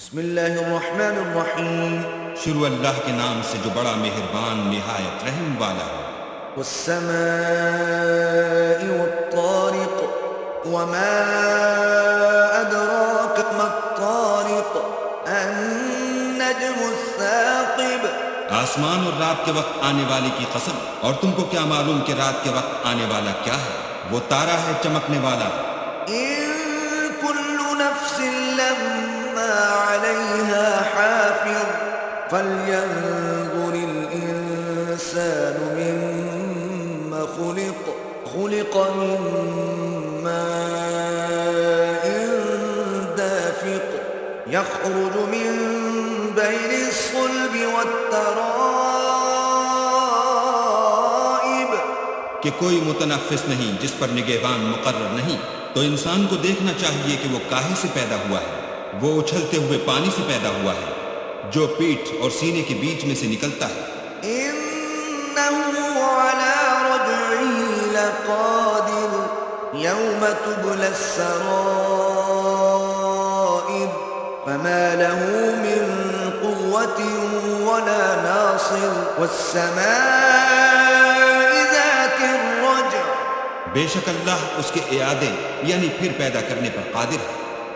بسم اللہ الرحمن الرحیم شروع اللہ کے نام سے جو بڑا مہربان نہایت رحم والا ہے۔ والسماء والطارق وما أدراك ما الطارق النجم الثاقب آسمان اور رات کے وقت آنے والی کی قسم، اور تم کو کیا معلوم کہ رات کے وقت آنے والا کیا ہے؟ وہ تارا ہے چمکنے والا۔ إن كل نفس لما عليها حافظ فلينظر الإنسان مما خلق من ماء دافق يخرج من بين الصلب والترائب کہ کوئی متنفس نہیں جس پر نگہبان مقرر نہیں، تو انسان کو دیکھنا چاہیے کہ وہ کاہے سے پیدا ہوا ہے۔ وہ اچھلتے ہوئے پانی سے پیدا ہوا ہے جو پیٹھ اور سینے کے بیچ میں سے نکلتا ہے۔ إنه على رجعه لقادر يوم تبلى السرائر فما له من قوة ولا ناصر والسماء ذات الرجع بے شک اللہ اس کے اعادے یعنی پھر پیدا کرنے پر قادر ہے۔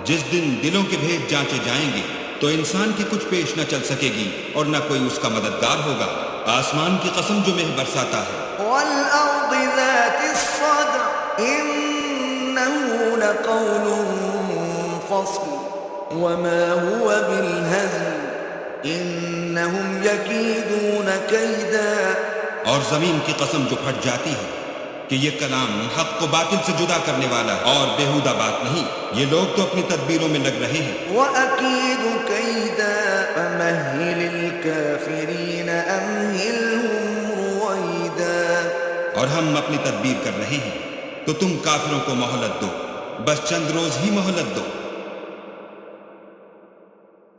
جس دن دلوں کے بھید جانچے جائیں گے تو انسان کی کچھ پیش نہ چل سکے گی اور نہ کوئی اس کا مددگار ہوگا۔ آسمان کی قسم جو مہ برساتا ہے، والأرض ذات الصدع إنه لقول فصل وما هو بالهزل إنهم يكيدون كيدا اور زمین کی قسم جو پھٹ جاتی ہے کہ یہ کلام حق کو باطل سے جدا کرنے والا اور بیہودہ بات نہیں، یہ لوگ تو اپنی تدبیروں میں لگ رہے ہیں۔ وأكيد كيدا فمهل الكافرين أمهلهم رويدا اور ہم اپنی تدبیر کر رہے ہیں تو تم کافروں کو مہلت دو، بس چند روز ہی مہلت دو۔